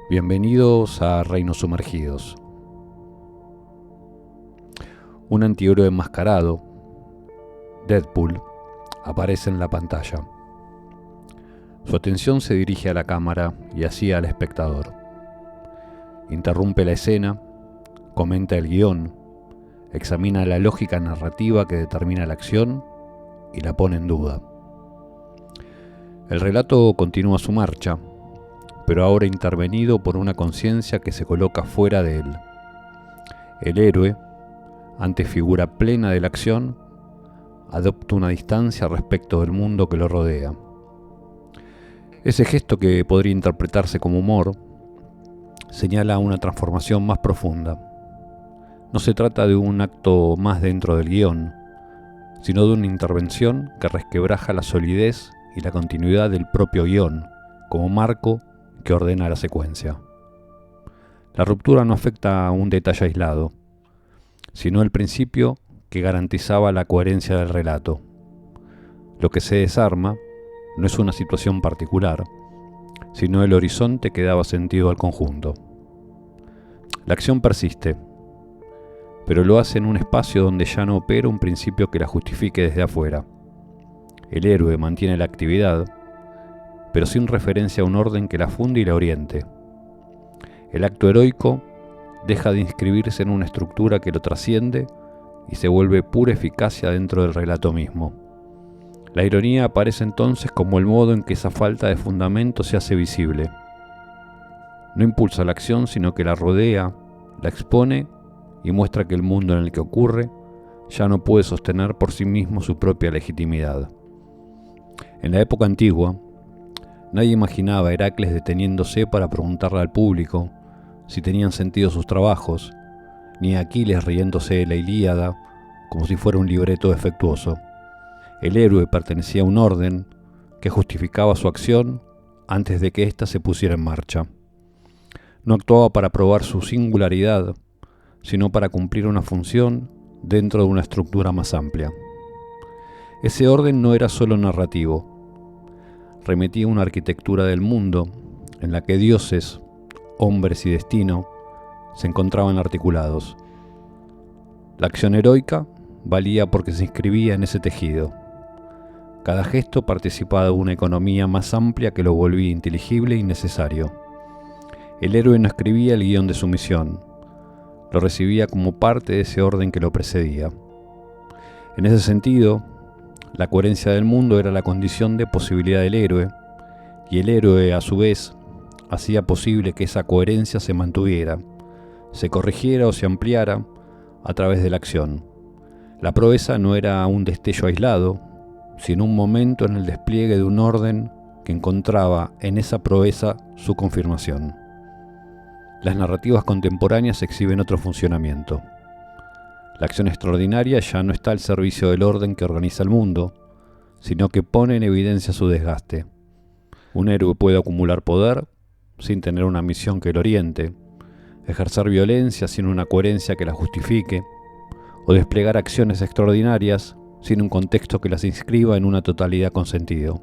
Bienvenidos a Reinos Sumergidos. Un antihéroe enmascarado, Deadpool, aparece en la pantalla. Su atención se dirige a la cámara y así al espectador. Interrumpe la escena, comenta el guión, examina la lógica narrativa que determina la acción y la pone en duda. El relato continúa su marcha, pero ahora intervenido por una conciencia que se coloca fuera de él. El héroe, antes figura plena de la acción, adopta una distancia respecto del mundo que lo rodea. Ese gesto, que podría interpretarse como humor, señala una transformación más profunda. No se trata de un acto más dentro del guión, sino de una intervención que resquebraja la solidez y la continuidad del propio guión, como marco que ordena la secuencia. La ruptura no afecta a un detalle aislado, sino el principio que garantizaba la coherencia del relato. Lo que se desarma no es una situación particular, sino el horizonte que daba sentido al conjunto. La acción persiste, pero lo hace en un espacio donde ya no opera un principio que la justifique desde afuera. El héroe mantiene la actividad, pero sin referencia a un orden que la funde y la oriente. El acto heroico deja de inscribirse en una estructura que lo trasciende y se vuelve pura eficacia dentro del relato mismo. La ironía aparece entonces como el modo en que esa falta de fundamento se hace visible. No impulsa la acción, sino que la rodea, la expone y muestra que el mundo en el que ocurre ya no puede sostener por sí mismo su propia legitimidad. En la época antigua, nadie imaginaba a Heracles deteniéndose para preguntarle al público si tenían sentido sus trabajos, ni a Aquiles riéndose de la Ilíada como si fuera un libreto defectuoso. El héroe pertenecía a un orden que justificaba su acción antes de que ésta se pusiera en marcha. No actuaba para probar su singularidad, sino para cumplir una función dentro de una estructura más amplia. Ese orden no era solo narrativo, remitía a una arquitectura del mundo en la que dioses, hombres y destino se encontraban articulados. La acción heroica valía porque se inscribía en ese tejido. Cada gesto participaba de una economía más amplia que lo volvía inteligible y necesario. El héroe no escribía el guión de su misión, lo recibía como parte de ese orden que lo precedía. En ese sentido, la coherencia del mundo era la condición de posibilidad del héroe, y el héroe, a su vez, hacía posible que esa coherencia se mantuviera, se corrigiera o se ampliara a través de la acción. La proeza no era un destello aislado, sino un momento en el despliegue de un orden que encontraba en esa proeza su confirmación. Las narrativas contemporáneas exhiben otro funcionamiento. La acción extraordinaria ya no está al servicio del orden que organiza el mundo, sino que pone en evidencia su desgaste. Un héroe puede acumular poder sin tener una misión que lo oriente, ejercer violencia sin una coherencia que la justifique, o desplegar acciones extraordinarias sin un contexto que las inscriba en una totalidad con sentido.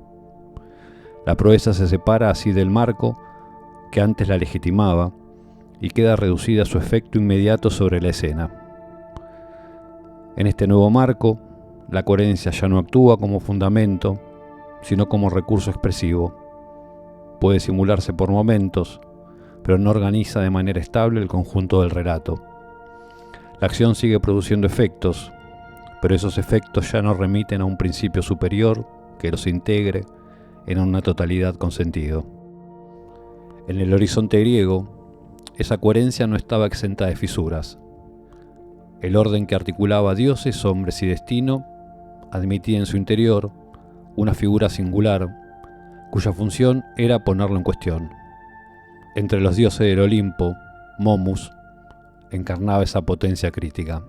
La proeza se separa así del marco que antes la legitimaba y queda reducida a su efecto inmediato sobre la escena. En este nuevo marco, la coherencia ya no actúa como fundamento, sino como recurso expresivo. Puede simularse por momentos, pero no organiza de manera estable el conjunto del relato. La acción sigue produciendo efectos, pero esos efectos ya no remiten a un principio superior que los integre en una totalidad con sentido. En el horizonte griego, esa coherencia no estaba exenta de fisuras. El orden que articulaba dioses, hombres y destino admitía en su interior una figura singular, cuya función era ponerlo en cuestión. Entre los dioses del Olimpo, Momus encarnaba esa potencia crítica.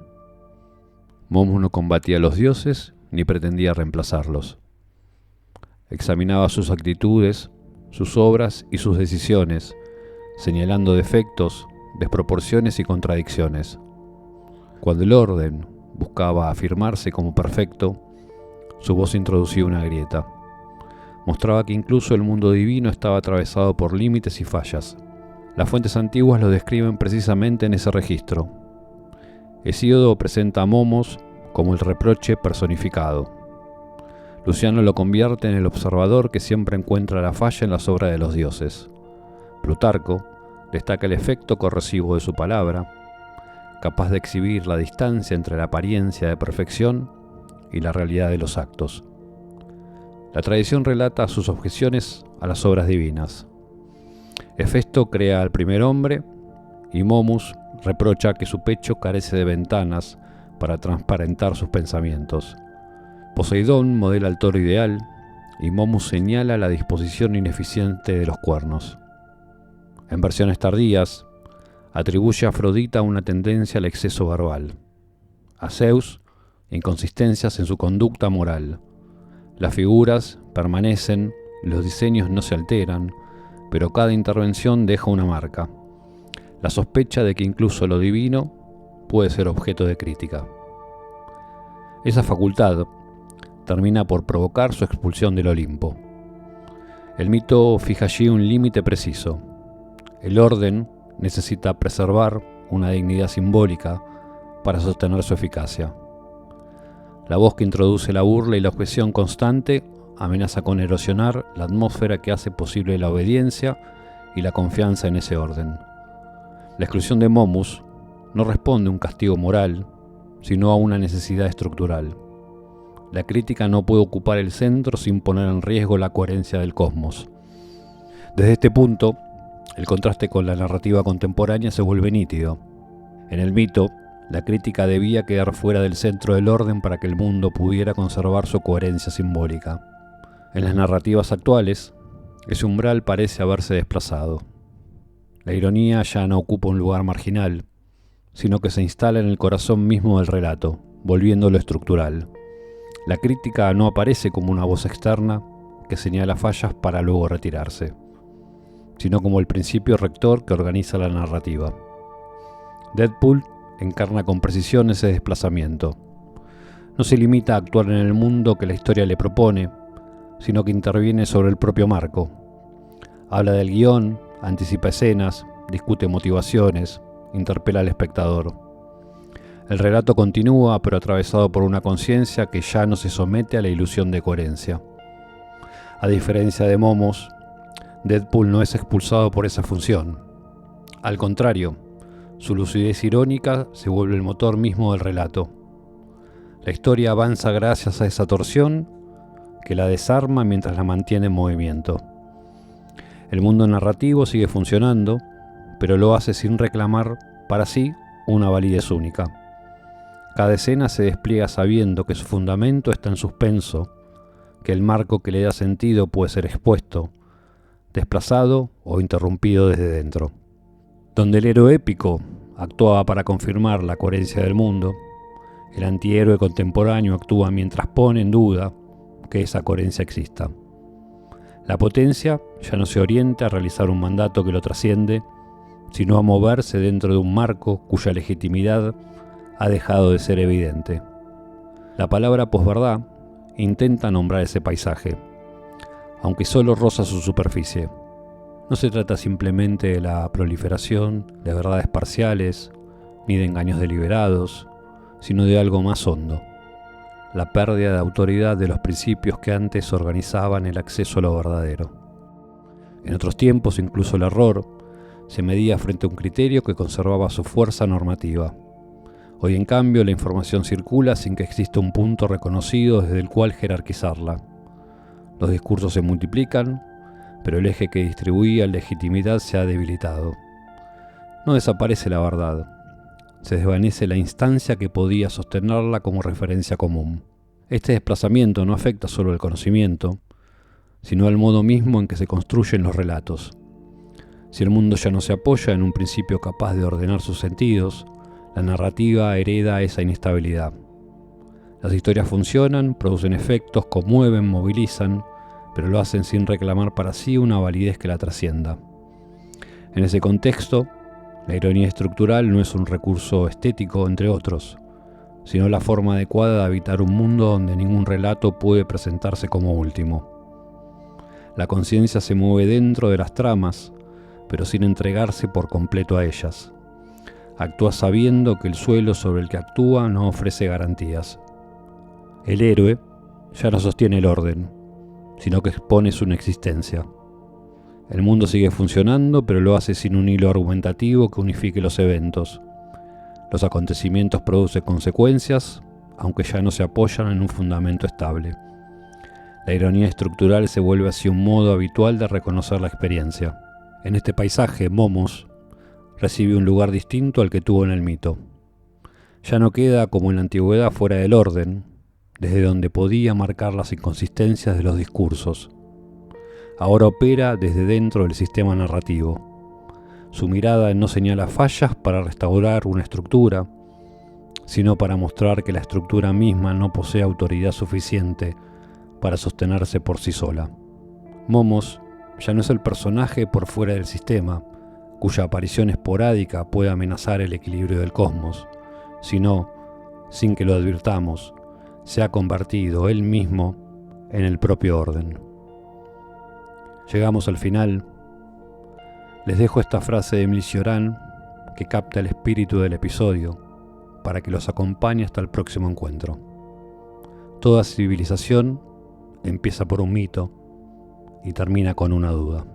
Momus no combatía a los dioses ni pretendía reemplazarlos. Examinaba sus actitudes, sus obras y sus decisiones, señalando defectos, desproporciones y contradicciones. Cuando el orden buscaba afirmarse como perfecto, su voz introducía una grieta. Mostraba que incluso el mundo divino estaba atravesado por límites y fallas. Las fuentes antiguas lo describen precisamente en ese registro. Hesíodo presenta a Momos como el reproche personificado. Luciano lo convierte en el observador que siempre encuentra la falla en las obras de los dioses. Plutarco destaca el efecto corrosivo de su palabra, capaz de exhibir la distancia entre la apariencia de perfección y la realidad de los actos. La tradición relata sus objeciones a las obras divinas. Hefesto crea al primer hombre y Momus reprocha que su pecho carece de ventanas para transparentar sus pensamientos. Poseidón modela al toro ideal y Momus señala la disposición ineficiente de los cuernos. En versiones tardías, atribuye a Afrodita una tendencia al exceso verbal. A Zeus, inconsistencias en su conducta moral. Las figuras permanecen, los diseños no se alteran, pero cada intervención deja una marca. La sospecha de que incluso lo divino puede ser objeto de crítica. Esa facultad termina por provocar su expulsión del Olimpo. El mito fija allí un límite preciso. El orden necesita preservar una dignidad simbólica para sostener su eficacia. La voz que introduce la burla y la objeción constante amenaza con erosionar la atmósfera que hace posible la obediencia y la confianza en ese orden. La exclusión de Momus no responde a un castigo moral, sino a una necesidad estructural. La crítica no puede ocupar el centro sin poner en riesgo la coherencia del cosmos. Desde este punto, el contraste con la narrativa contemporánea se vuelve nítido. En el mito, la crítica debía quedar fuera del centro del orden para que el mundo pudiera conservar su coherencia simbólica. En las narrativas actuales, ese umbral parece haberse desplazado. La ironía ya no ocupa un lugar marginal, sino que se instala en el corazón mismo del relato, volviéndolo estructural. La crítica no aparece como una voz externa que señala fallas para luego retirarse, sino como el principio rector que organiza la narrativa. Deadpool encarna con precisión ese desplazamiento. No se limita a actuar en el mundo que la historia le propone, sino que interviene sobre el propio marco. Habla del guión, anticipa escenas, discute motivaciones, interpela al espectador. El relato continúa, pero atravesado por una conciencia que ya no se somete a la ilusión de coherencia. A diferencia de Momos, Deadpool no es expulsado por esa función. Al contrario, su lucidez irónica se vuelve el motor mismo del relato. La historia avanza gracias a esa torsión que la desarma mientras la mantiene en movimiento. El mundo narrativo sigue funcionando, pero lo hace sin reclamar para sí una validez única. Cada escena se despliega sabiendo que su fundamento está en suspenso, que el marco que le da sentido puede ser expuesto, desplazado o interrumpido desde dentro. Donde el héroe épico actuaba para confirmar la coherencia del mundo, el antihéroe contemporáneo actúa mientras pone en duda que esa coherencia exista. La potencia ya no se orienta a realizar un mandato que lo trasciende, sino a moverse dentro de un marco cuya legitimidad ha dejado de ser evidente. La palabra posverdad intenta nombrar ese paisaje, aunque solo roza su superficie. No se trata simplemente de la proliferación de verdades parciales, ni de engaños deliberados, sino de algo más hondo: la pérdida de autoridad de los principios que antes organizaban el acceso a lo verdadero. En otros tiempos, incluso el error se medía frente a un criterio que conservaba su fuerza normativa. Hoy, en cambio, la información circula sin que exista un punto reconocido desde el cual jerarquizarla. Los discursos se multiplican, pero el eje que distribuía legitimidad se ha debilitado. No desaparece la verdad, se desvanece la instancia que podía sostenerla como referencia común. Este desplazamiento no afecta solo al conocimiento, sino al modo mismo en que se construyen los relatos. Si el mundo ya no se apoya en un principio capaz de ordenar sus sentidos, la narrativa hereda esa inestabilidad. Las historias funcionan, producen efectos, conmueven, movilizan, pero lo hacen sin reclamar para sí una validez que la trascienda. En ese contexto, la ironía estructural no es un recurso estético, entre otros, sino la forma adecuada de habitar un mundo donde ningún relato puede presentarse como último. La conciencia se mueve dentro de las tramas, pero sin entregarse por completo a ellas. Actúa sabiendo que el suelo sobre el que actúa no ofrece garantías. El héroe ya no sostiene el orden, sino que expone su inexistencia. El mundo sigue funcionando, pero lo hace sin un hilo argumentativo que unifique los eventos. Los acontecimientos producen consecuencias, aunque ya no se apoyan en un fundamento estable. La ironía estructural se vuelve así un modo habitual de reconocer la experiencia. En este paisaje, Momos recibe un lugar distinto al que tuvo en el mito. Ya no queda, como en la antigüedad, fuera del orden, desde donde podía marcar las inconsistencias de los discursos. Ahora opera desde dentro del sistema narrativo. Su mirada no señala fallas para restaurar una estructura, sino para mostrar que la estructura misma no posee autoridad suficiente para sostenerse por sí sola. Momos ya no es el personaje por fuera del sistema, cuya aparición esporádica puede amenazar el equilibrio del cosmos, sino, sin que lo advirtamos, se ha convertido él mismo en el propio orden. Llegamos al final. Les dejo esta frase de Emile Cioran que capta el espíritu del episodio para que los acompañe hasta el próximo encuentro. Toda civilización empieza por un mito y termina con una duda.